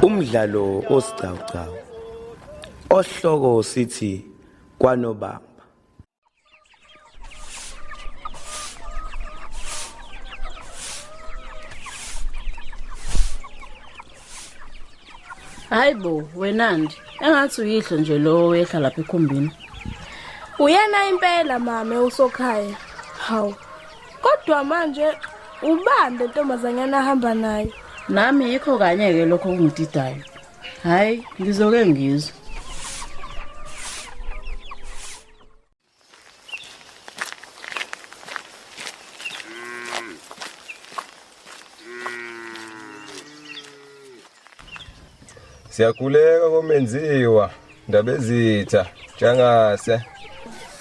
Umdlalo osiqhawqhawo ohloko sithi kwaNobamba. Hayibo wenandi engathi uyihlo nje lo wehla lapha ekhumbini. Uyena impela mama usokhaya. Hawu. Kodwa manje ubani lentombazanyana ahamba nayo? Nami yikho kanye ke lokho kungididayo. Hayi ngizoke ngizwe. Siyakhuleka komenziwa ndaba ezitha njangase.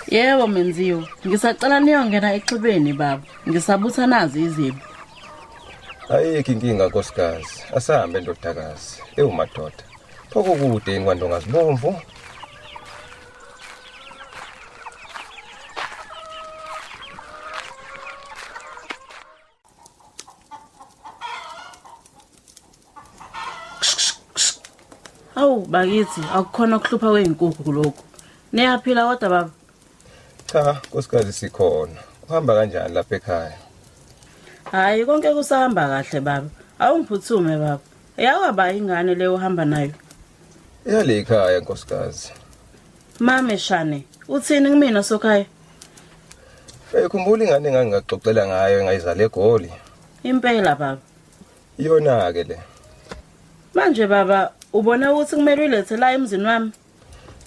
Yebo menziwe, ngisacela niyongena exhibeni baba. Ngisabutha nazi izibi. Ayikho inkinga nkosikazi, asahambe ndodakazi. Ewumadoda. Phoko kude yini kwandongazibomvu? Awu bakithi akukhona ukuhlupha kweinkukhu kuloko. Niyaphila kodwa baba? Cha, nkosikazi sikhona. Uhamba kanjani lapha ekhaya? Hayi konke kusahamba kahle baba. Awungiphuthume baba. Eyawaba ingane leyo uhamba nayo. Iyale ekhaya nkosikazi. Mame Shane, uthini kumina sokhaya? Khumbula ingane engangaxoxela ngayo engayizala eGoli. Impela baba. Iyona ke le. Manje baba, ubona ukuthi kumele uyilethe la emzini wami?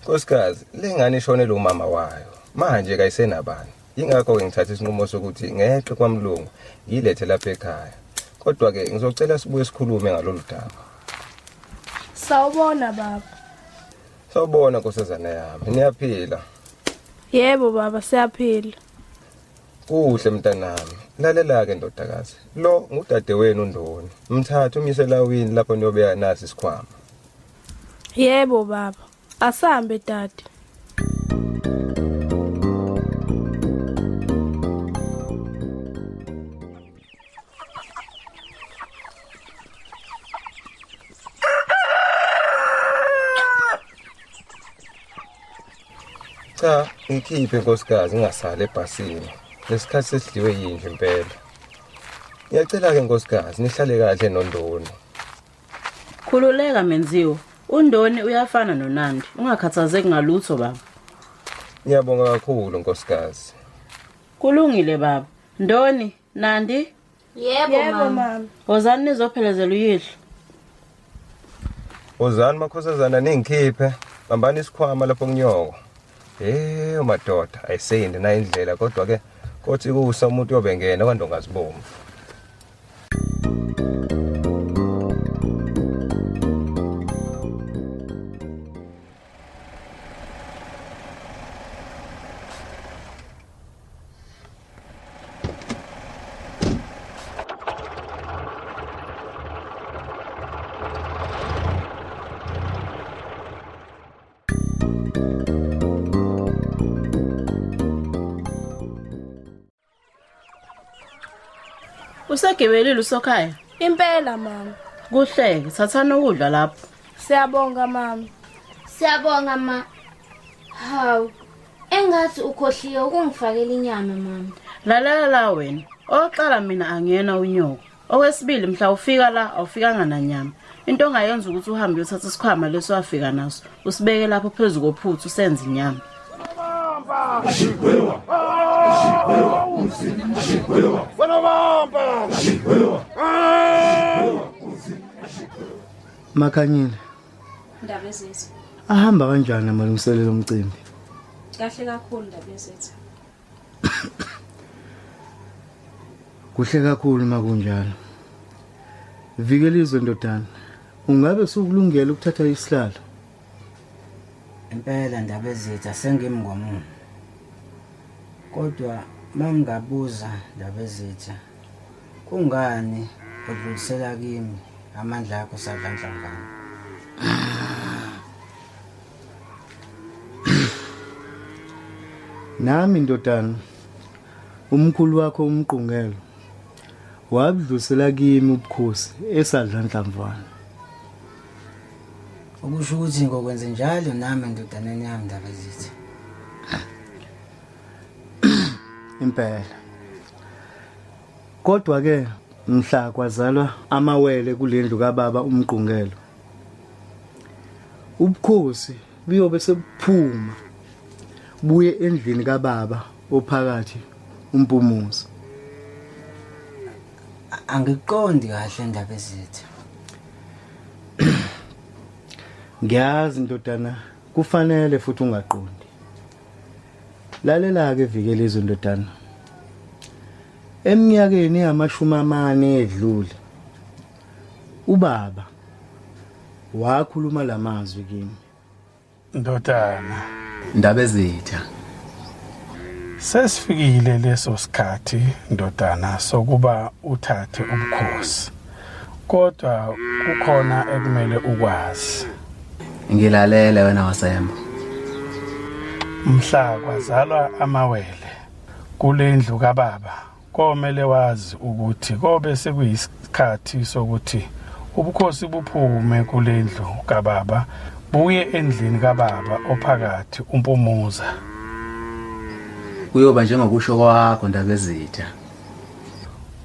Nkosikazi, le ngane ishonele umama wayo. Manje kayisenabani. Ingakho ngithatha isinqumo sokuthi ngeqe kwamlungu ngilethe lapha ekhaya. Kodwa ke ngizocela sibuye sikhulume ngalolu daba. Sawubona baba. Sawubona nkosazana yami. Niyaphila? Yebo baba, siyaphila. Kuhle mntanami. Lalela ke ndodakazi. Lo ngudade wenu uNdoni. Mthatha umise lawini lapho niyobeka nasi isikhwama. Yebo baba. Asambe dade. Cha, ngikhiphe nkosikazi ngingasala ebhasini. Lesikhathi sesidliwe yinje impela. Ngiyacela ke nkosikazi nihlale kahle noNdoni. Khululeka menziwe. uNdoni uyafana noNandi. Ungakhathazeki ngalutho baba. Ngiyabonga kakhulu nkosikazi. Kulungile baba. Ndoni, Nandi? Yebo mama. Wozani nizophelezela uyihlo. Wozani makhosazana ningikhiphe. Bambani isikhwama lapho kunyoko. Madoda, ayiseyinde na indlela kodwa ke kothi kusa umuntu yobengena kwandongazibomvu. Usegibelile usokhaya? Impela mama. Kuhleke, thathana ukudla lapho. Siyabonga mama. Siyabonga ma. Hawu. Engathi ukhohliwe ukungifakela inyama mama. Lalela la wena. Oqala mina angiyena unyoko. Okwesibili mhla ufika la awufikanga nanyama. Into ongayenza ukuthi uhambe uyothatha isikhwama leso wafika naso. Usibeke lapho phezulu kophuthu usenze inyama. Ashikwewa. Makhanyile. Ndaba ezethu. Ahamba kanjani amalungiselelo omcimbi? Kahle kakhulu ndaba ezethu. Kuhle kakhulu makunjalo. Vikela izwe ndodana. Ungabe sukulungela ukuthatha isihlalo? Impela ndaba ezethu asengimngwamuno. Kodwa mangabuza ndaba ezethu kungani udlulisela kimi amandla akho sadlanhlangana? Nami ndodana umkhulu wakho umqungelo wabudlusela kimi ubukhosi esadlandlamvana. Ukusho ukuthi ngokwenze njalo nami ndodaneni yami Ndabezitha. Impela. Kodwa ke mhla kwazalwa amawele kulendlu kababa umqungelo. Ubukhosi buyobe sebuphuma buye endlini kababa ophakathi uMpumuza. Angiqondi kahle Ndabezitha. Ngiyazi ndodana kufanele futhi ungaqondi. Lalela ke Vikelizwe ndodana. Eminyakeni yama40 edlule ubaba wakhuluma lamazwi kimi. Ndodana, Ndabezitha. sesifikile leso sikhathi ndodana sokuba uthathe ubukhosi. Kodwa kukhona ekumele ukwazi. Ngilalele wena Wasembo. Mhla kwazalwa amawele kulendlu kababa, komele wazi ukuthi kobe sekuyisikhathi sokuthi ubukhosi buphume kulendlu kababa buye endlini kababa ophakathi uMpumuza. Kuyoba njengokusho kwakho Ndabezitha.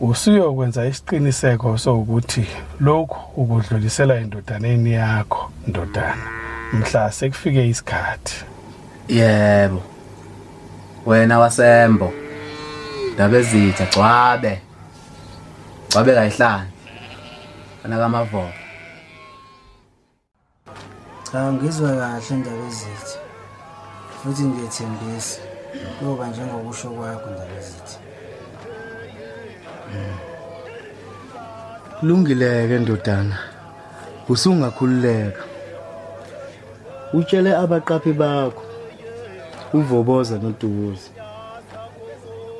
Usuyokwenza isiqiniseko sokuthi lokhu ukudlulisela indodaneni yakho ndodana mhla sekufike isikhathi. Yebo. Wena Wasembo. Ndabezitha gcwabe. Gcwabe kayihlanje. Kana kamavo. Cha ngizwe kahle Ndabezitha. Futhi ngiyethembisa kuyoba njengokusho kwakho Ndabezitha. Kulungileke ndodana. Usungakhululeka. Utshele abaqaphi bakho uVoboza noDukuza.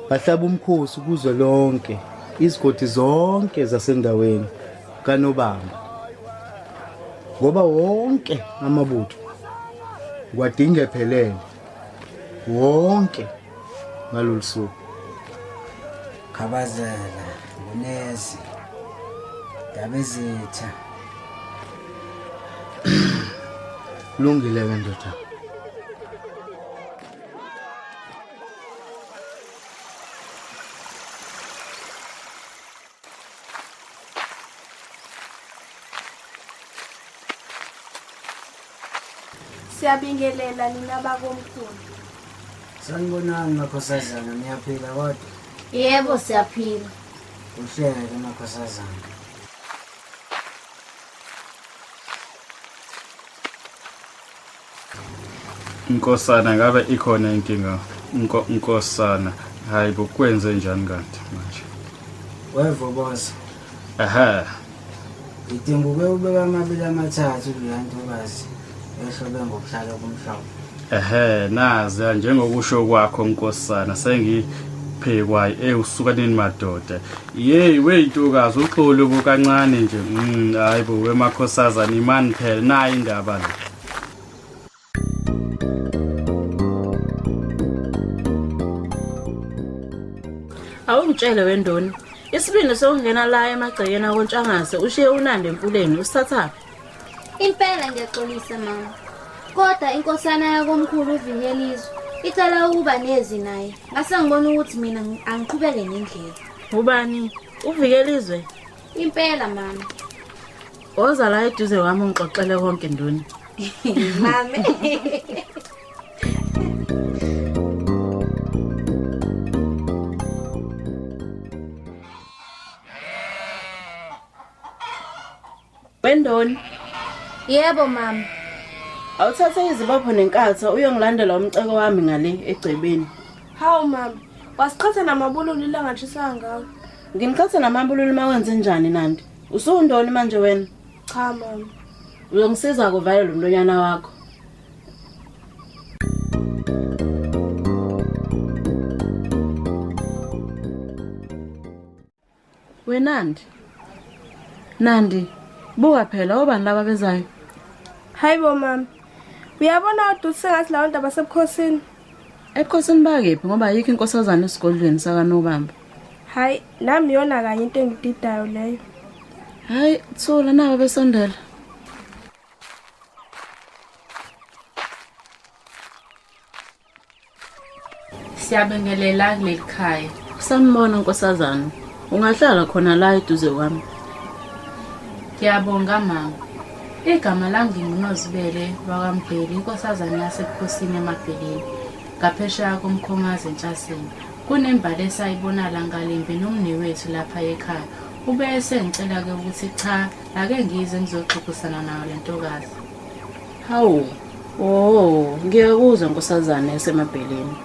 Bahlaba umkhosi kuze lonke izigodi zonke zasendaweni kaNobamba. Ngoba wonke amabutho kwadinga phelele. Wonke ngalolusuku. Khabazela ngunezi Ndabezitha. Kulungileke ndodana. Siyabingelela nina bakomkhulu. Sanibonani makhosazana niyaphila kodwa? Yebo siyaphila. Uhleke makhosazana. Inkosana ngabe ikhona inkinga Inkosana hayi bokwenze njani kanti manje? Wevoboza. Aha. Ngidinga ukubeka amabili amathathu kuleya ntokazi ehlobe ngokuhlala kumhlaba. Nazi njengokusho kwakho Nkosana sengiphekwayo usukaneni madoda. Yey weyintokazi uxolo bokancane nje. Hayi bo wemakhosazana imani phela nayi indaba la. Awungitshele wendoni. Isibindi sokungena la emagcekeni akontshangase ushiye uNandi empuleni usithathaphi? Impela ngiyaxolisa mama. Kodwa inkosana yakomkhulu uVikelizwe icela ukuba nezi naye. Ngase ngibona ukuthi mina angiqhubeke nendlela. Ubani? uVikelizwe? Impela mama. Oza la eduze kwami ungixoxele konke ndoni. Mama. Wendoni? Yebo mama. Awuthathe izibopho nenkatha uyongilandela umceko wami ngale egcebeni. Hawu mama, wasiqhatha namabululu ilangatshisa ngawo. Ngimqhatha namabululu mawenze njani Nandi? Usundoni manje wena? Cha mama. Uyongisiza kuvala lo mlonyana wakho. Wenandi? Nandi, buka phela obani laba bezayo? Hayibo mama. Uyabona uDusi sengathi lawo ndaba sebukhosini. Ebukhosini bakephi ngoba ayikho inkosazana esigodlweni sakaNobamba. Hayi, nami yona kanye into engididayo leyo. Hayi, thula nawe besondela. Siyabengelela kuleli khaya. Sanibona nkosazana. Ungahlala khona la eduze kwami. Ngiyabonga mama. Igama lami ngingunozibele lwakaMbheli, inkosazana yasebukhosini eMabheleni, ngaphesheya komkhongazi entshaseni. Kunembali esayibona la ngalembi nomnewethu lapha ekhaya. Ube esengicela-ke ukuthi cha, ake ngize ngizoxoxisana nayo le ntokazi. Hawu. Oh, ngiyakuzwa nkosazana yaseMabheleni.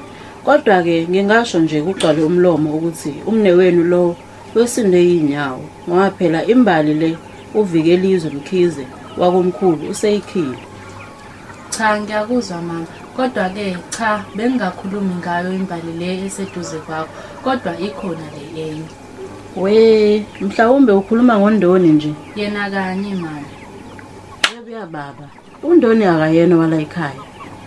Kodwa-ke ngingasho nje kugcwale umlomo ukuthi umnewenu lo wesinde yinyawo. Ngoba phela imbali le uVikelizwe Mkhize wakomkhulu useyikhile. Cha, ngiyakuzwa mama. Kodwa-ke cha, bengingakhulumi ngayo imbali le eseduze kwakho, kodwa ikhona le enye. We, mhlawumbe ukhuluma ngoNdoni nje. Yena kanye mama. Yebo baba. uNdoni akayena wala ekhaya.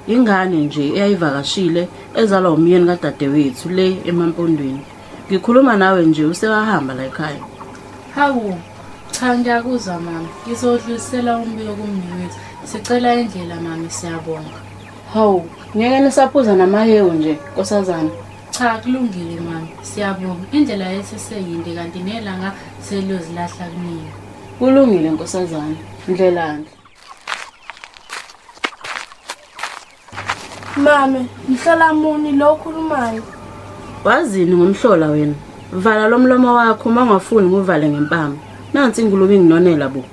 Ingane nje eyayivakashile ezalwa umyeni kadadewethu le eMampondweni. Ngikhuluma nawe nje usewahamba la ekhaya. Hawu, cha ngiyakuzwa mama. Ngizodlulisela umbiko kumnewethu. Sicela indlela mama, siyabonga. Hawu, ngeke nisaphuza namahewu nje nkosazana. Cha kulungile mama, siyabonga. Indlela yeseseyinde kanti nelanga seliyozilahla kunini. Kulungile nkosazana. Ndlelani. Mame, ngihlala muni lo okhulumayo? Wazini ngomhlola wena? Vala lo mlomo wakho uma ungafuni nguvale ngempama. Nansi ingulube inginonela bo.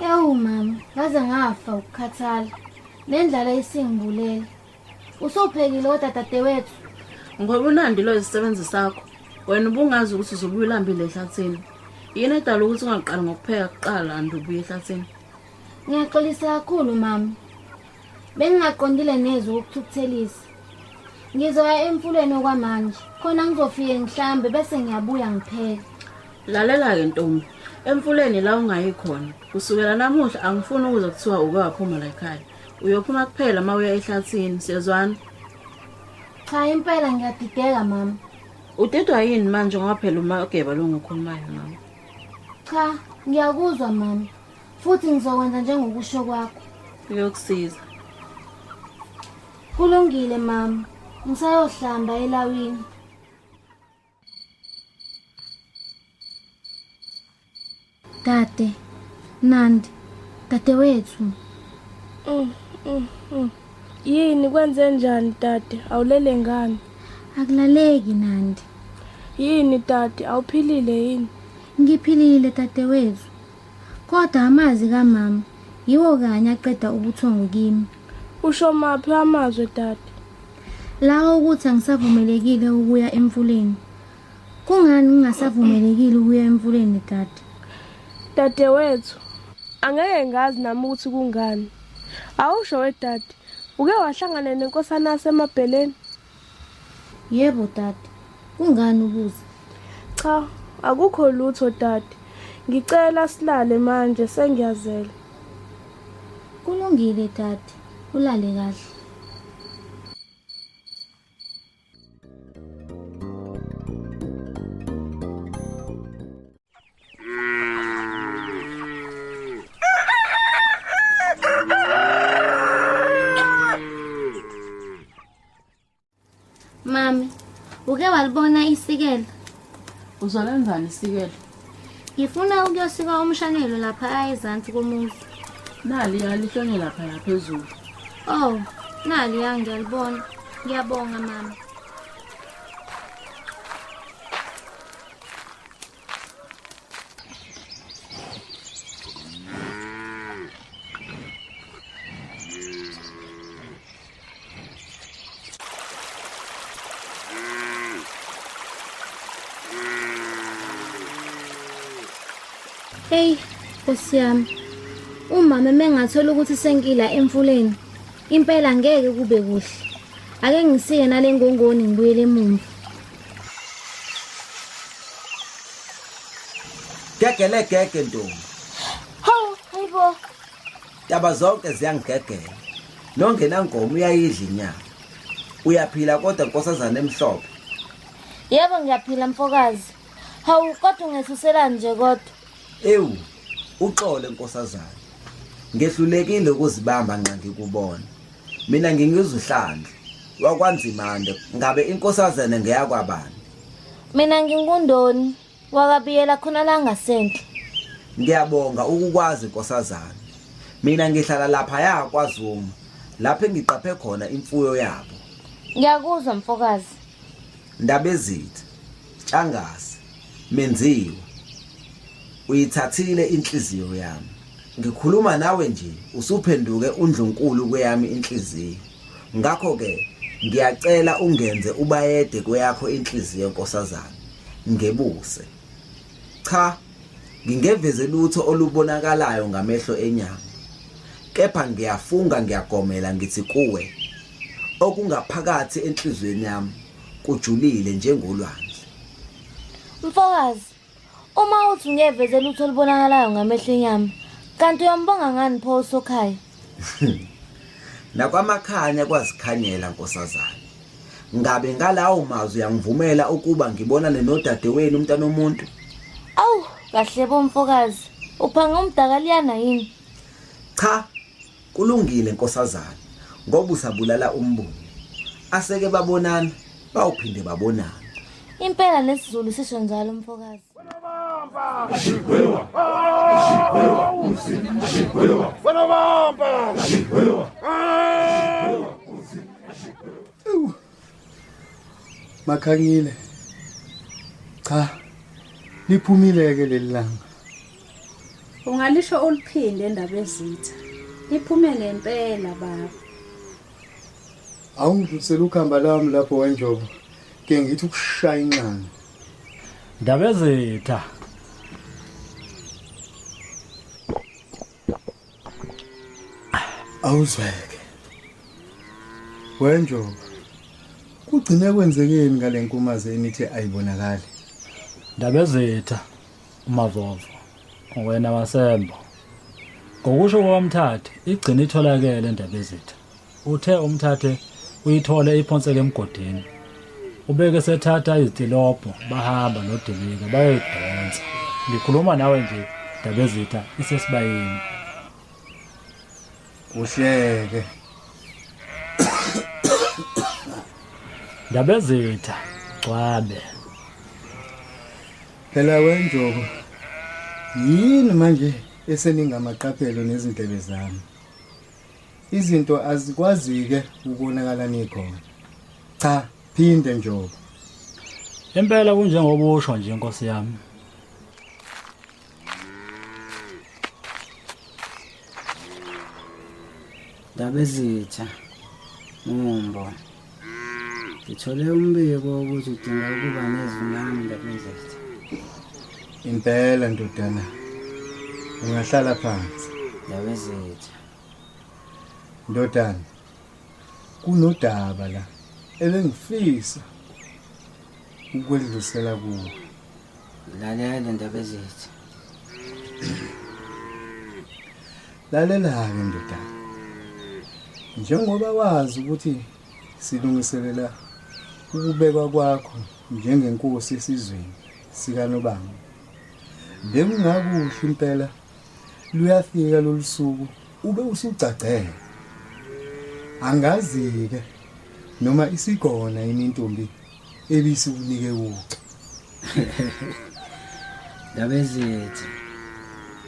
Yawu mama, ngaze ngafa ukukhathala. Nendlala isingibulela. Usophekile kodwa dadewethu. Ngoba unandi lo isisebenzi sakho. Wena ubungazi ukuthi uzobuya ulambile ehlathini. Yini edala ukuthi ungaqala ngokupheka kuqala andubuye ehlathini? Ngiyaxolisa kakhulu mama. Bengingaqondile neze ukuthukuthelisa. Ngizoya emfuleni okwamanje. Khona ngizofike ngihlambe bese ngiyabuya ngipheke. Lalela ke ntombi. Emfuleni la ungayikhona. Kusukela namuhla angifuni ukuze kuthiwa uke waphuma la ekhaya. Uyophuma kuphela mawuya ehlathini, siyazwana? Cha impela ngiyadideka mama. Udedwa yini manje ngoba phela uMageba lo ngikhulumayo nawe? Cha, ngiyakuzwa mama. Futhi ngizokwenza njengokusho kwakho. Kuyokusiza. Kulungile mama. Ngisayohlamba elawini. Dade, Nandi, dadewethu. Yini kwenze njani dade? Awulele ngani? Akulaleki Nandi. Yini dade? Awuphilile yini? Ngiphilile dadewethu. Kodwa amazi kaMama yiwo kanye aqeda ubuthongo kimi. Usho maphi amazwe dade? Lawo ukuthi angisavumelekile ukuya emfuleni. Kungani ngingasavumelekile ukuya emfuleni dade? Dadewethu, angeke ngazi nami ukuthi kungani. Awusho wedade, uke wahlangana nenkosana yaseMabheleni? Yebo dade. Kungani ubuza? Cha, akukho lutho dade. Ngicela silale manje sengiyazela. Kulungile dade. Ulale kahle. Mami, uke walibona isikela? Uzolenzani isikela? Ngifuna ukuyosika umshanelo lapha ezansi komuzi. Nali yalihlonye lapha phezulu. Oh, nali ngiyalibona. Ngiyabonga mama. Hey, Nkosi yami. Umama mengathola ukuthi senkila emfuleni, Impela ngeke kube kuhle. Ake ngisike nale ngongoni ngibuyele emuva. Gegele ntombi. Hawu, hayibo. Taba zonke ziyangigegela. Nongena nkomo uyayidla inyama. Uyaphila kodwa nkosazana emhlophe. Yebo ngiyaphila mfokazi. Hawu kodwa ungesusela nje kodwa. Ewu, uxole nkosazana. Ngehlulekile ukuzibamba nqa ngikubona. Mina ngingizwe uhlandla. Wakwanzimande ngabe inkosazana ngeyakwabani. Mina ngingundoni wakabiyela khona la ngasenhle. Ngiyabonga ukukwazi nkosazana. Mina ngihlala lapha yaKwaZulu. Lapho ngiqaphe khona imfuyo yabo. Ngiyakuzwa mfokazi. Ndabezitha, Tshangasi, Menziwe. Uyithathile inhliziyo yami. Ngikhuluma nawe nje usuphenduke uNdlunkulu kweyami inhliziyo. Ngakho ke ngiyacela ungenze ubayede kweyakho inhliziyo nkosazana. Ngebuse. Cha, ngingeveze lutho olubonakalayo ngamehlo enyama. Kepha ngiyafunga ngiyagomela ngithi kuwe okungaphakathi enhlizweni yami kujulile njengolwandle. Mfokazi, uma uthi ungeveze lutho olubonakalayo ngamehlo enyama, kanti uyambonga ngani pho usokhaya? Nakwamakhanya kwazikhanyela nkosazana. Ngabe ngalawo mazwi uyangivumela ukuba ngibonane nodadewenu umntana omuntu? Awu, kahle bo mfokazi. Uphanga umdakaliyana yini? Cha, kulungile nkosazana. Ngoba usabulala umbungu. Aseke babonana, bawuphinde babonana. Impela nesizulu sisho njalo mfokazi. Makhanyile. Cha. Liphumile ke lelanga. Ungalisho oluphinde Ndabezitha. Iphume ngempela baba. Awungidlulisela ukhamba lami lapho wenjobo. Ke ngithi ukushaya inqana. Ndabezitha. Awuzweke. Wenjobo. Kugcine kwenzekeni ngale nkumaze enithi ayibonakali? Ndabezitha uMavovo. Wena wasembo. Ngokusho kwamthathe igcina itholakele Ndabezitha. Uthe umthathe uyithole iphonsele emgodini. Ubeke sethatha izitilopho bahamba noDilika bayedonsa. Ngikhuluma nawe nje Ndabezitha isesibayini. Uhleke. Ndabezitha Gcwabe. Phela wenjobo. Yini manje eseningamaqaphelo nezindlebe zami? Izinto azikwazi-ke ukubonakala nikhona. Cha, phinde njobo. Impela kunjengobusho nje Nkosi yami. Ndabezitha. Ngumbo. Ngithole umbiko ukuthi udinga ukuba nezimali Ndabezitha. Impela ndodana. Ungahlala phansi. Ndabezitha. Ndodana. Kunodaba la ebengifisa ukwedlusela kuwo. Lalela Ndabezitha. Lalela-ke ndodana. Njengoba wazi ukuthi silungiselela ukubekwa kwakho njengenkosi esizweni sikaNobamba. Bengingakuhle impela luyafika lolusuku ube usucacela. Angazi-ke noma isigona inintombi ebisikunike uca. Ndabezitha.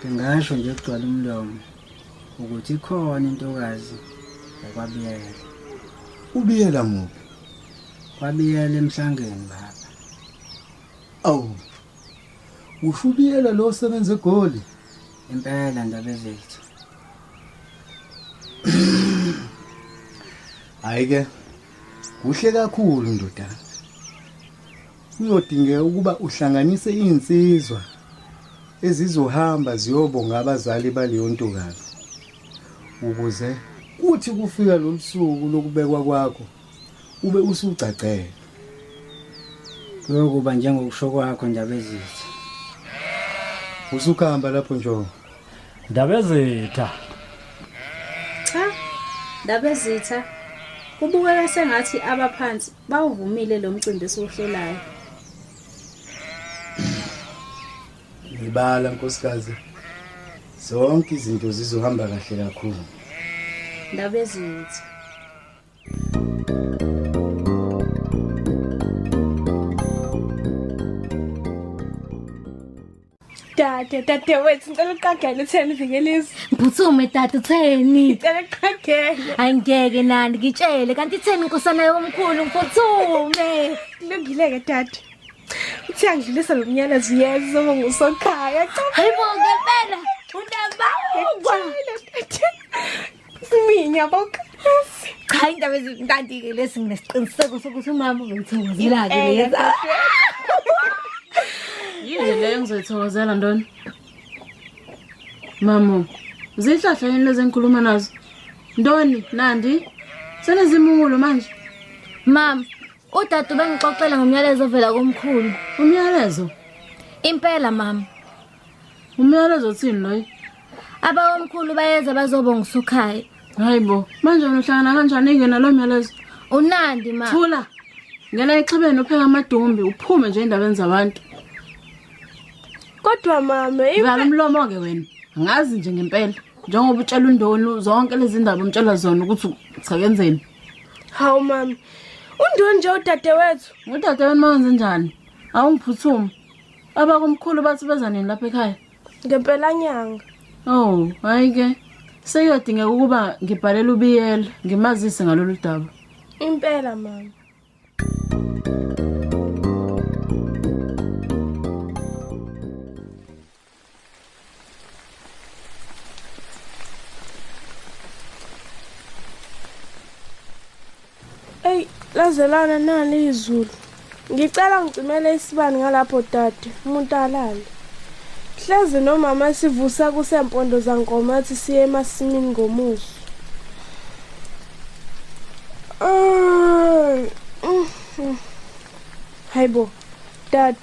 Ngingasho nje ukugcwala umlomo ukuthi ikhona intokazi yakwabiyela. Ubiyela muphi? Kwabiyela emhlangeni baba. Awu. Ushubiyela lo sebenze eGoli. Impela Ndabezitha. Hayike. Kuhle kakhulu ndodana. Uyodingeka ukuba uhlanganise insizwa ezizohamba ziyobonga abazali baleyo ntokazi ukuze kuthi kufika lolusuku lokubekwa kwakho ube usucacela. Kuyokuba njengokusho kwakho Ndabezitha. Usukhamba lapho Njongo. Ndabezitha. Cha, Ndabezitha. Kubukeka sengathi abaphansi bawuvumile lo mcimbi esiwuhlelayo. Ngibala nkosikazi. Zonke izinto zizohamba kahle kakhulu. Ndabezitha. Dade wethu ngicela uqagele utheni Vikelizwe. Phuthume tata utheni? Ngicela uqagele. Angeke nani ngitshele kanti itheni inkosana yomkhulu ngiphuthuma. Kulungile ke dade. Uthi angidlulisa lo myalezo yezo uma ngusokhaya. Hayibo ngempela. Siminya bokhasi. Cha indaba ezintanti ke lesi nginesiqiniseko sokuthi umama ubengithokozela ke leza. Yize leyo ngizoyithokozela Ndoni. Mamo, zihlahla yini lezi engikhuluma nazo? Ndoni, Nandi, senezimulo manje. Mama, udade bengixoxela ngomyalezo ovela komkhulu. Umyalezo? Impela mama. Umyalezo uthini loyo? Aba omkhulu bayeza bazobonga uSukhaya. Hayibo, manje unohlangana kanjani ingena lo myalezo? uNandi ma. Thula. Ngena exhibeni upheka amadumbi uphume nje endabeni zabantu. Kodwa mama, vala umlomo ke wena. Angazi nje ngempela. Njengoba utshela uNdoni zonke lezi ndaba umtshela zona ukuthi uthakenzeni. Hawu mama. uNdoni nje udade wethu. Udade wena manje njani? Awungiphuthuma. Aba komkhulu bathi beza nini lapha ekhaya? Ngempela nyanga. Oh, hayi ke. Seyodingeka ukuba ngibhalele ubiyela, ngimazise ngalolu daba. Impela mama. Hey, lazelana nani izulu. Ngicela ngicimele isibani ngalapho dade, umuntu alala. Hlezi nomama sivusa kusempondo zankomo athi siye emasimini ngomuso. Hayibo, dade.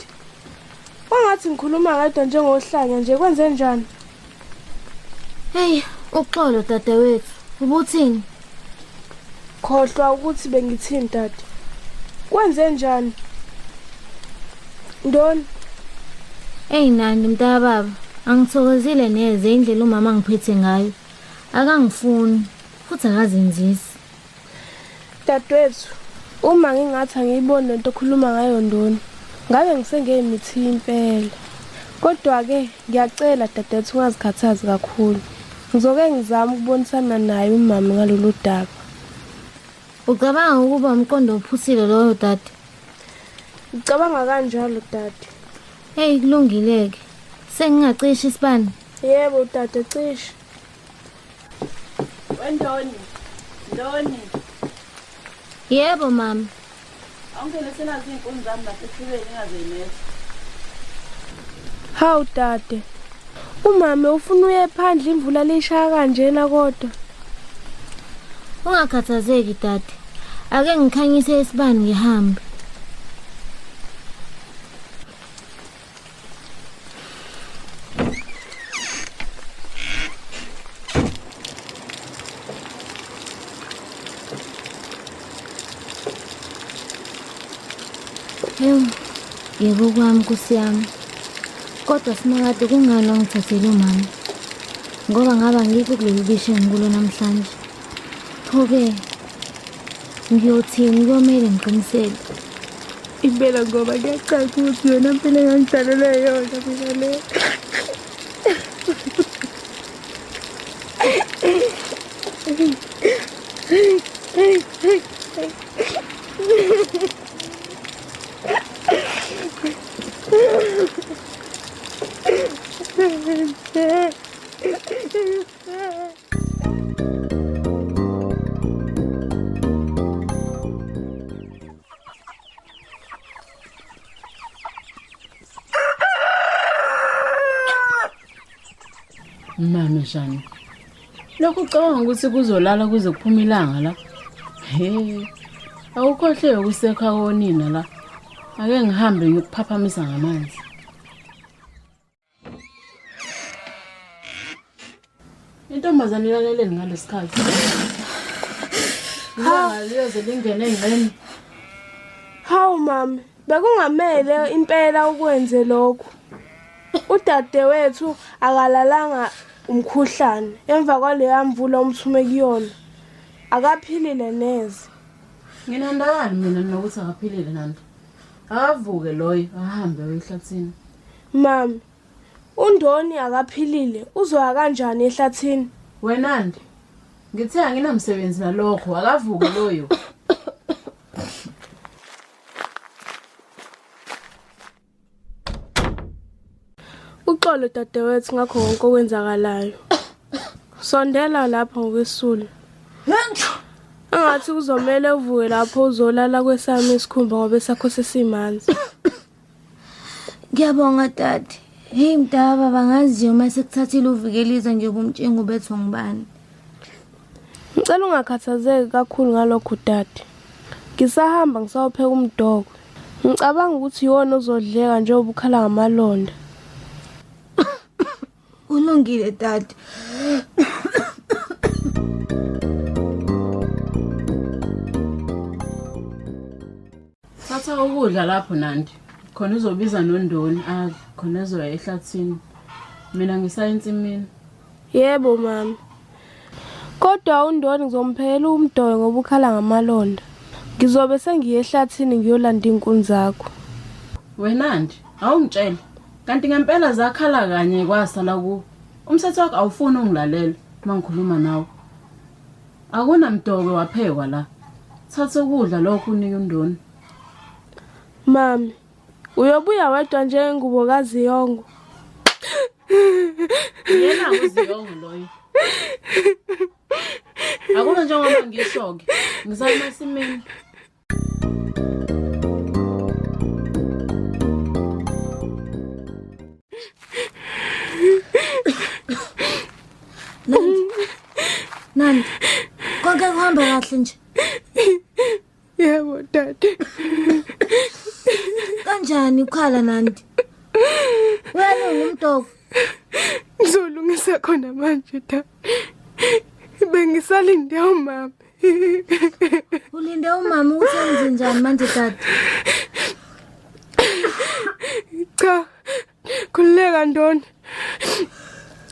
Wangathi ngikhuluma ngedwa njengohlanya nje kwenze njani? Hey, uxolo dade wethu. Ubuthini? Khohlwa ukuthi bengithini dade. Kwenze njani? Ndoni. Hey Nandi mntaka baba, angithokozile neze indlela umama ngiphethe ngayo. Akangifuni futhi akazenzisi. Dadewethu, uma ngingathi angiyiboni lento okhuluma ngayo Ndoni, ngabe ngisengemithi impela. Kodwa ke ngiyacela dadewethu ungazikhathazi kakhulu. Ngizoke ngizama ukubonisana naye umama ngalolu daba. Ucabanga ukuba umqondo ophusile loyo dade? Ngicabanga kanjalo dade. Hey kulungileke. Sengingacisha isibani. Yebo dade cisha. Wendoni. Ndoni. Yebo mama. Awungelesela izinkuni zami lapha ekhibeni engazeyimeza. Hawu dade. Umama ufuna uye phandle imvula lishaya kanjena kodwa. Ungakhathazeki dade. Ake ngikhanyise isibani ngihambe. Yebo kwami kusiyami. Kodwa simakade kungani ongithathele umama? Ngoba ngaba ngikho kuleli bisho engikulo namhlanje. Pho-ke ngiyothini komele ngiqinisele. Impela ngoba kuyacaca ukuthi yona impela engangidlalela yona mina le. Mama shani. Lokhu ucabanga ukuthi kuzolala kuze kuphume ilanga la. He. Awukhohle ukusekha konina la. Ake ngihambe ngikuphaphamisa ngamanzi. Intombazane ilaleleni ngalesikhathi. Ngaliyoze lingene engqeni. Hawu mama, bekungamele impela ukwenze lokho. Udadewethu akalalanga umkhuhlane emva kwaleya mvula umthume kuyona. Akaphilile neze. Nginandakani mina nokuthi akaphilile nandi. Akavuke loyo ahambe ehlathini. Mama, uNdoni akaphilile uzoya kanjani ehlathini? Wenandi. Ngithe anginamsebenzi nalokho akavuke loyo. Uxolo dadewethu ngakho konke okwenzakalayo. Sondela lapha ngokwesula. Angathi kuzomela uvuke lapho uzolala kwesami isikhumba ngoba sakho sesimanzi. Ngiyabonga dad. Hey mdaba bangaziyo mase kuthathile uvikeliza nje kumtshengo bethu ngibani. Ngicela ungakhathazeki kakhulu ngalokho dad. Ngisahamba ngisawupheka umdoko. Ngicabanga ukuthi yona uzodleka nje ubukhala ngamalonda. Ulungile dad. Thatha ukudla lapho nandi. Khona uzobiza noNdoni khona ezoya ehlathini. Mina ngisayinsimini. Yebo mama. Kodwa uNdoni ngizomphela umdoko ngoba ukhala ngamalonda. Ngizobe sengiye ehlathini ngiyolanda inkuni zakho. Wenandi, awungitshela. Kanti ngempela zakhala kanye kwasala ku. Umthetho wakho awufuni ungilalela mangikhuluma nawe. Akunamdoko waphekwa la. Thatha ukudla lokho unike uNdoni. Mami, uyobuya wedwa nje ngubokazi yongo. Yena uziyongo loyo. Akuna njengoba ngisho-ke. Ngisayima esimini. Nandi, konke kuhamba kahle nje. Yebo dad. Kanjani ukhala Nandi? Uyalunga umdoko. Ngizolungisa khona manje dad. Bengisalinde umama. Ulinde umama ukuthi enze njani manje dad? Cha. Khuleka Ndoni.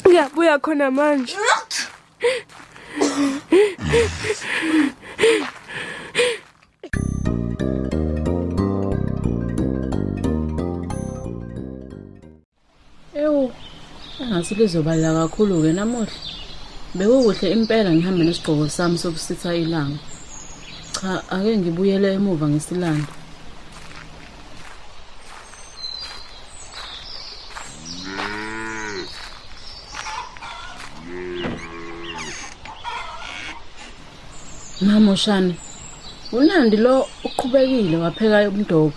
Ngiyabuya khona manje. Ewu, angathi lizobaleka kakhulu-ke namuhla. Bekukuhle impela ngihambe nesigqoko sami sokusitha ilanga. Cha, ake ngibuyele emuva ngesilanda. Mamoshane, uNandi lo uqhubekile wapheka umdoko.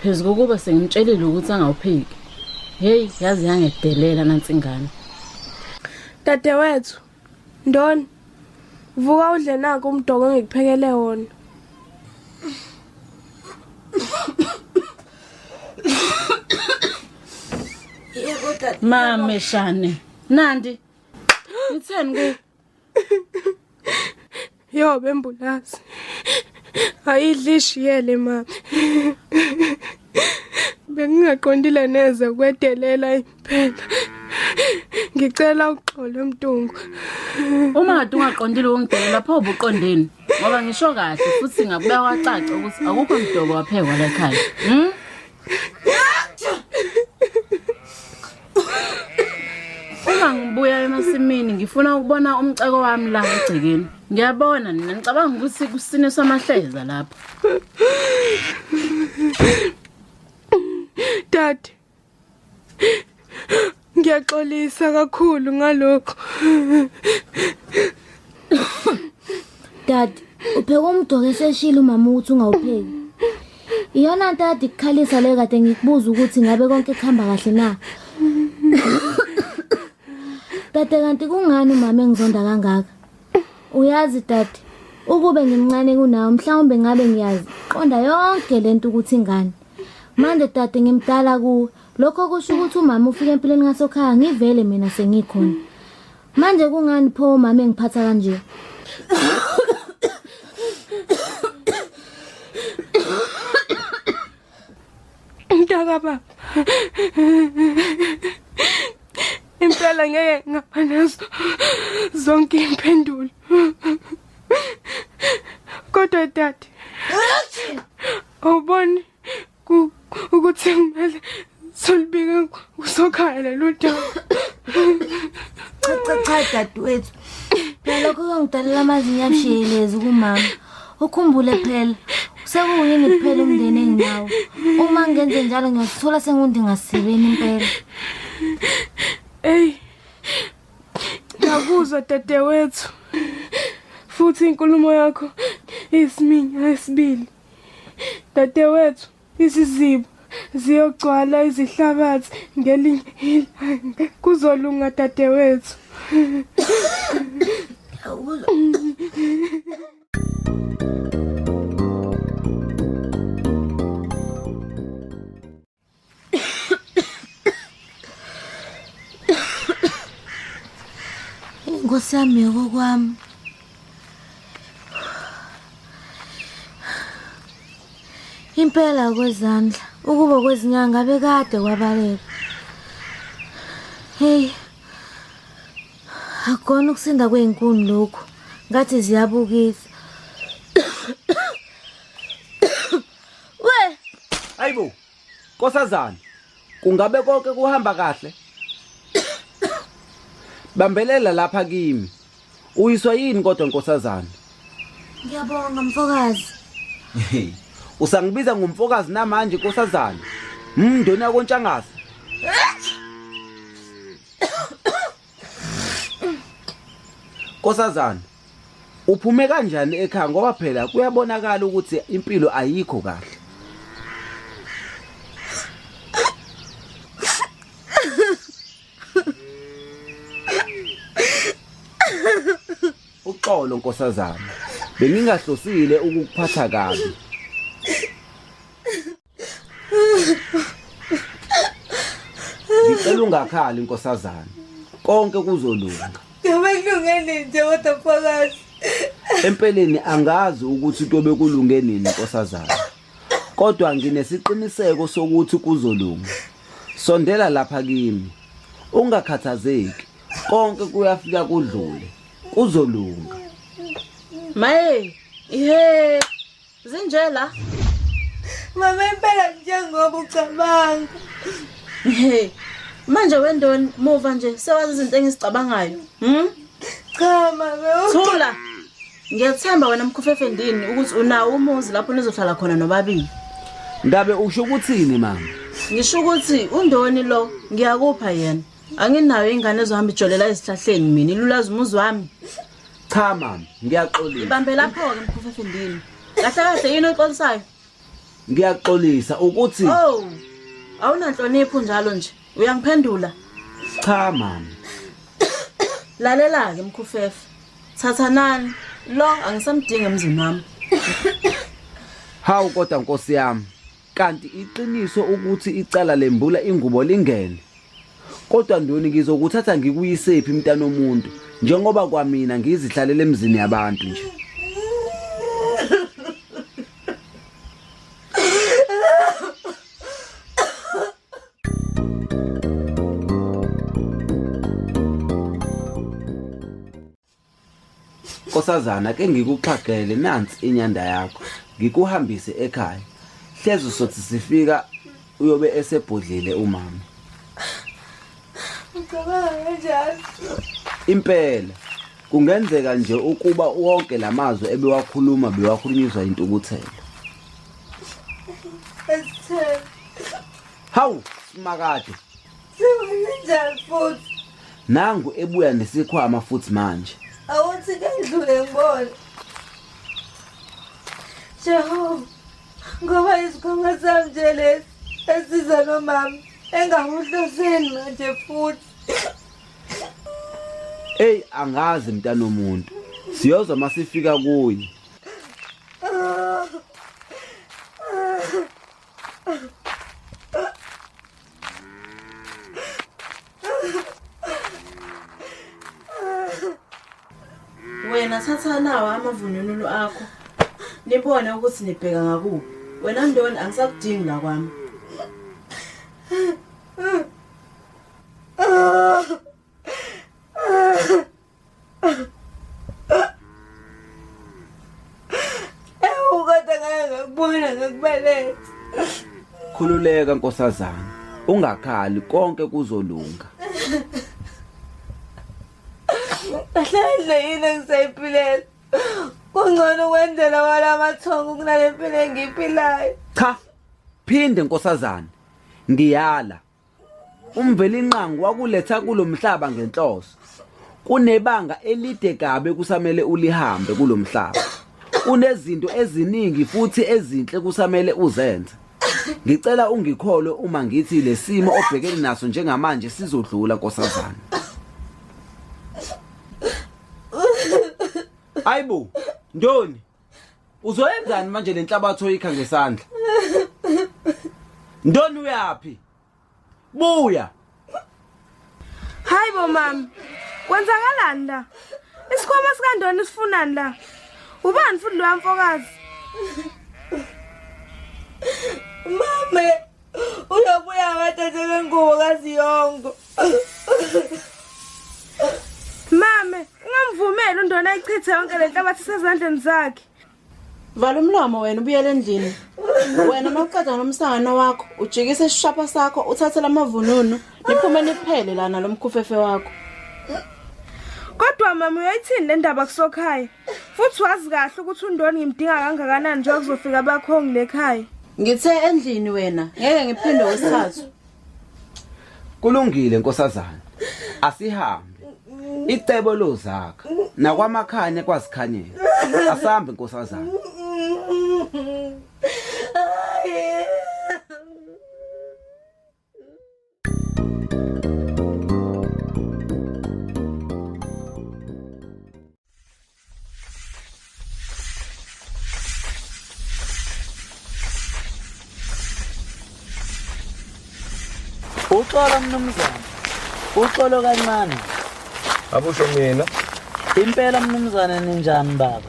Phezulu kokuba sengimtshelile ukuthi angawupheki. Hey, yazi yangedelela nansingane. Dadewethu, Ndoni, vuka udle nako umdoko engikuphekele wona. Yebo dad. Mameshane, Nandi. Ngitheni ku? Yo bembulasi. Ayidlishiyele mama. Bengingaqondile neze ukwedelela impela. Ngicela uxolo Mtungu. Uma kade ungaqondile ungidelela lapho ubuqondeni. Ngoba ngisho kahle futhi ngabuya kwacaca ukuthi akukho mdoko waphekwa la ekhaya. Uma ngibuya emasimini ngifuna ukubona umceko wami la egcekeni. Ngiyabona nina ngicabanga ukuthi kusiniswa amahleza lapha. Dad. Ngiyaxolisa kakhulu ngalokho. Dad, upheka umdoko eseshila umama ukuthi ungawupheki. Iyona nto ade ikukhalisa le kade ngikubuza ukuthi ngabe konke kuhamba kahle na. Tate kanti kungani umama engizonda kangaka? Uyazi tati, ukube ngimncane kunawo mhlawumbe ngabe ngiyazi qonda yonke lento ukuthi ingane. Manje tati ngimdala kuwe. Lokho kusho ukuthi umama ufika empilweni ngasokhaya ngivele mina sengikhona. Manje kungani pho umama engiphatha kanje? Mntaka baba. Impela ngeke ngapha nazo zonke impendulo. Kodwa tati. Awuboni ukuthi kumele solibike usokhaya lelo daba. Cha dadewethu. Phela lokho kungidalela amazinyo abushelezi kumama. Ukhumbule phela sekuyini kuphela umndeni enginawo. Uma ngenze njalo ngiyathola sengundingasibeni impela. Hey. Ngakuzwa dadewethu. Futhi inkulumo yakho isiminya esibili. Dadewethu, isizibo ziyogcwala izihlabathi ngelinye ilanga. Kuzolunga dadewethu. Inkosi yami yokokwami. Impela kwezandla ukuba kwezinyanga bekade kwabaleka. Hey. Akona ukusinda kweinkuni lokho. Ngathi ziyabukisa. We! Hayibo. Nkosazana. Kungabe konke kuhamba kahle? Bambelela lapha kimi. Uyiswa yini kodwa Nkosazana? Ngiyabonga mfokazi. Usangibiza ngumfokazi namanje Nkosazana. Ndoni yakoNtshangase. Nkosazana. Uphume kanjani ekhaya ngoba phela kuyabonakala ukuthi impilo ayikho kahle. Uxolo Nkosazana. Bengingahlosile ukukuphatha kabi. Ngicela ungakhali Nkosazana. Konke kuzolunga. Ngiyakulungele nje kodwa mfokazi. Empeleni angazi ukuthi into bekulunge nini Nkosazana. Kodwa nginesiqiniseko sokuthi kuzolunga. Sondela lapha kimi. Ungakhathazeki. Konke kuyafika kudlule. Kuzolunga. Maye, ihe. Zinjela. Mama impela njengoba ucabanga. Hey. Manje wendoni muva nje sewazi izinto engisicabangayo. Cha mama. Thula. Ngiyathemba wena Mkhufefendini ukuthi unawo umuzi lapho nizohlala khona nobabili. Ngabe usho ukuthini mama? Ngisho ukuthi undoni lo ngiyakupha yena. Anginayo ingane ezohamba ijolela ezihlahleni mina ilulazi umuzi wami. Cha mama, ngiyaxolisa. Ibambe lapho ke Mkhufefendini. Kahle kahle yini oxolisayo? Ngiyaxolisa ukuthi Oh. Awunanhlonipho njalo nje. Uyangiphendula? Cha mama. Lalela ke Mkhufefe. Thathanani lo angisamdinga emzini wami. Hawu kodwa Nkosi yami. Kanti iqiniso ukuthi icala lembula ingubo lingene. Kodwa ndoni ngizokuthatha ngikuyisephi imntana omuntu njengoba kwamina ngizihlalele emzini yabantu nje. Nkosazana ke ngikuxhagele nansi inyanda yakho ngikuhambise ekhaya hlezi sothi sifika uyobe esebhodlile umama. Ngicabanga njalo. Impela kungenzeka nje ukuba wonke lamazwi bewakhulunyiswa intukuthelo. Esithe. Hawu simakade. Siwenzenjani futhi? Nangu ebuya nesikhwama futhi manje. Awuthi kendlule ngibona. Jehova. Ngoba isikhwama sami nje lesi esiza nomama engamuhloseni manje futhi. Ey angazi mntana omuntu. Siyozwa masifika kuye. Wena thatha nawo amavunulo akho. Nibone ukuthi nibheka ngakuphi. Wena Ndoni angisakudingi la kwami. Khululeka nkosazana. Ungakhali konke kuzolunga. Ahlale yini ngisayiphilela. Kungcono kwendlela wala mathongo kunale mpilo engiphilayo. Cha. Phinde nkosazana. Ngiyala. Umveli inqangu wakuletha kulomhlaba ngenhloso. Kunebanga elide gabe kusamele ulihambe kulomhlaba. Kunezinto eziningi futhi ezinhle kusamele uzenze. Ngicela ungikhole uma ngithi lesimo obhekene naso njengamanje sizodlula nkosazana. Ayibo, Ndoni. Uzoyenzani manje lenhlabatho oyikha ngesandla? Ndoni uyapi? Buya. Hayibo mama. Kwenzakalani la? Isikhwama sika Ndoni sifunani la? Ubani futhi lo mfokazi? Mama, uyabuya ngatathe lengubo kaZiyongo. Mama, ungamvumeli uNdoni ayichithe yonke lenhlabathi sezandleni zakhe. Vala umlomo wena ubuyele endlini. Wena mawuqeda nomsangano wakho, ujikise isishapha sakho, uthathe lamavununo, niphume niphele lana lomkhufefe wakho. Kodwa mama uyayithini le ndaba kusokhaya? Futhi wazi kahle ukuthi uNdoni ngimdinga kangakanani nje kuzofika abakhongi lekhaya. Ngithe endlini wena, ngeke ngiphinde wesithathu. Kulungile nkosazana. Asihambe. Icebo lozakha nakwamakhanya kwazikhanyela. Asambe nkosazana. Uxolo mnumzane. Uxolo kancane. Abusho mina. Impela mnumzane ninjani baba?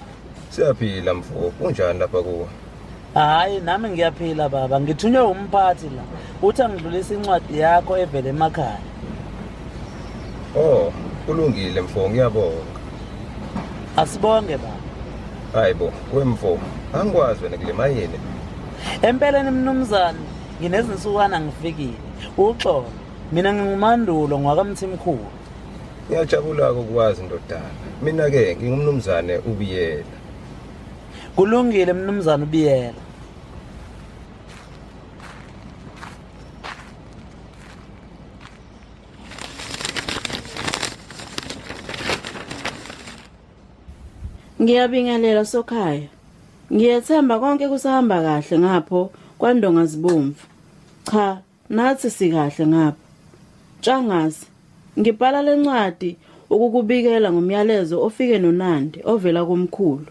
Siyaphila mfo. Kunjani lapha kuwe? Hayi nami ngiyaphila baba. Ngithunywe umphathi la. Uthi angidlulise incwadi yakho evele emakhaya. Oh, kulungile mfo, ngiyabonga. Asibonge baba. Hayibo, wemfo. Angikwazi wena kule mayini. Empeleni mnumzane, nginezinsukwana ngifikile. Uxolo. Mina ngingumandulo ngwakamthimkhulu. Ngiyajabula ukwazi ndodana. Mina ke ngingumnumzane uBiyela. Kulungile mnumzane uBiyela. Ngiyabingelela sokhaya. Ngiyethemba konke kusahamba kahle ngapho kwaNdonga Zibomvu. Cha, nathi sikahle ngapha. Tshangasi, ngibhala lencwadi ukukubikela ngomyalezo ofike noNandi ovela komkhulu.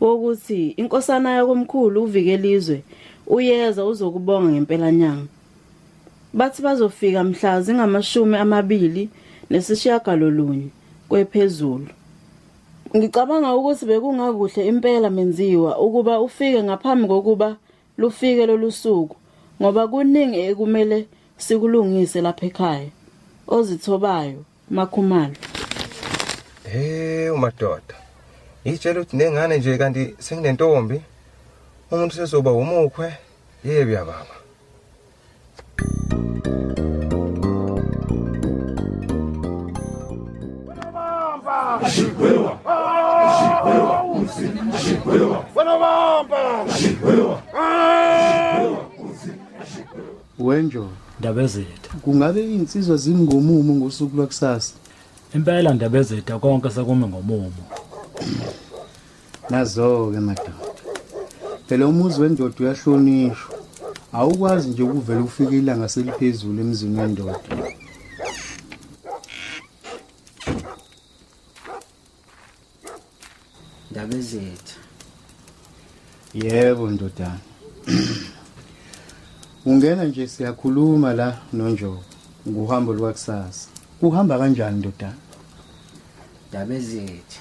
Wokuthi inkosana yakomkhulu uvikelizwe uyeza uzokubonga ngempela nyanga. Bathi bazofika mhla zingama-29 kwephezulu. Ngicabanga ukuthi bekungakuhle impela menziwa ukuba ufike ngaphambi kokuba lufike lolusuku ngoba kuningi ekumele sikulungise lapha ekhaya. Ozithobayo Makhumalo. Umadoda. Ngitshela ukuthi nengane nje kanti senginentombi. Umuntu sezoba umukhwe. Yebo ya baba. Ashikwewa. Ashikwewa. Bana bamba. Ashikwewa. Wenjo. Ndabezitha. Kungabe insizwa zingomumo ngosuku lwakusasa? Impela Ndabezitha konke sekume ngomumo. Nazo-ke madam. Phela umuzi wendoda uyahlonishwa. Awukwazi nje ukuvela ufike ilanga seliphezulu emzini wendoda. Ndabezitha. Yebo ndodana. Ungena nje siyakhuluma la noNjobo nguhambo lwakusasa. Kuhamba kanjani ndodana? Ndabezitha.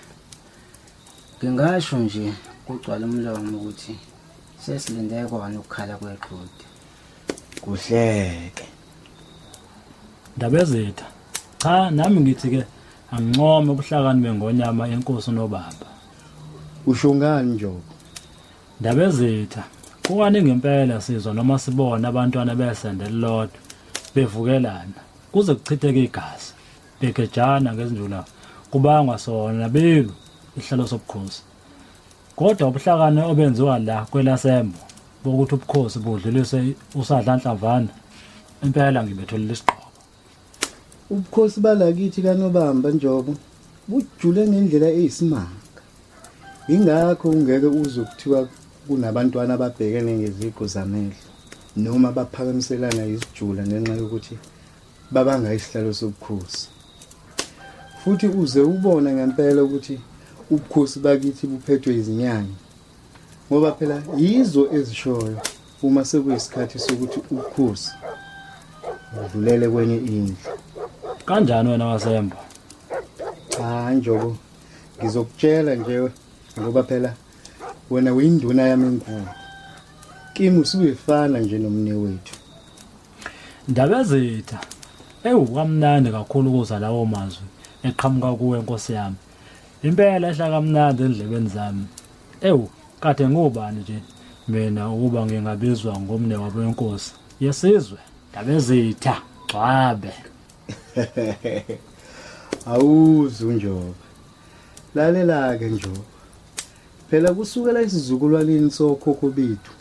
Ngingasho nje kugcwala umlomo ukuthi sesilinde kona ukukhala kweqhudi. Kuhleke. Ndabezitha. Cha nami ngithi ke angincome ubuhlakani bengonyama enkosi nobaba. Usho ngani Njobo? Ndabezitha. Kukaningi ngempela sizwa noma sibona abantwana besende lilodwa bevukelana kuze kuchitheke igazi. Begejana ngezinjula kubangwa sona belu ihlalo sobukhosi. Kodwa ubuhlakani obenziwa la kwelasembo bokuthi ubukhosi budlulise usadla Nhlamvana impela ngibetholile isiqhoko. Ubukhosi balakithi kaNobamba Njobo bujule ngendlela eyisimanga. Ingakho ungeke uzokuthiwa kunabantwana ababhekene ngeziqo zamehlo noma baphakamiselana izijula ngenxa yokuthi babanga isihlalo sobukhosi. Futhi uze ubona ngempela ukuthi ubukhosi bakithi buphethwe izinyanya. Ngoba phela yizo ezishoyo uma sekuyisikhathi sokuthi ubukhosi budlulele kwenye indlu. Kanjani wena wasembo? Cha Njobo, ngizokutshela nje ngoba phela wena uyinduna yami enkulu. Kimi usuyifana nje nomne wethu. Ndabezitha. Kamnandi kakhulu kuza lawo mazwi eqhamuka kuwe Nkosi yami. Impela ehla kamnandi endlebeni zami. Kade ngubani nje mina ukuba ngingabizwa ngomne wabo wenkosi yesizwe Ndabezitha Gcwabe. Awuzu Njobo. Lalela ke Njobo. Phela kusukela isizukulwaneni sokhokho bethu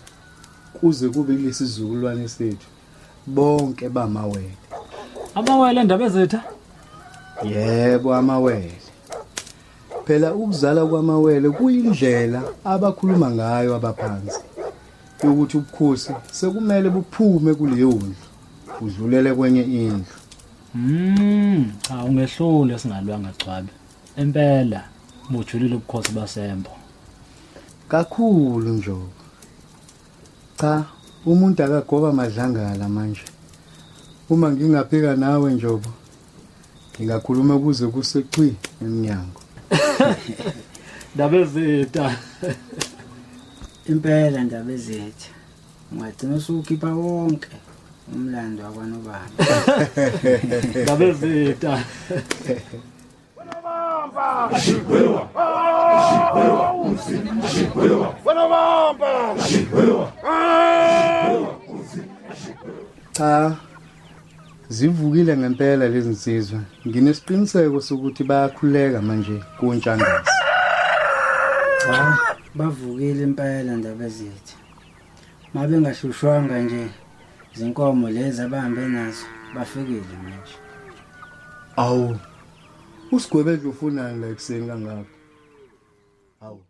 kuze kube lesizukulwane sethu bonke bamawele. Amawele Ndabezitha? Yebo amawele. Phela ukuzala kwamawele kuyindlela abakhuluma ngayo abaphansi ukuthi ubukhosi sekumele buphume kuleyo ndlu udlulele kwenye indlu. Cha ungehlule singalwanga Gcwabe. Impela bujulile ubukhosi basembo. Kakhulu Njobo. Cha umuntu akagoba madlangala manje. Uma ngingaphika nawe Njobo ngingakhuluma kuze kuseqwi eminyango. Ndabezitha. Impela Ndabezitha. Ungagcina usukhipha wonke umlando wakwaNobamba. Ndabezitha. Cha zivukile ngempela lezi nsizwa. Nginesiqiniseko sokuthi bayakhuleka manje kuNtshangasi. Cha bavukile impela Ndabezitha. Mabe ngashushwanga nje zinkomo lezi abahambe nazo bafikile manje. Awu usigwebedla ufunani la ekseni kangaka. Awu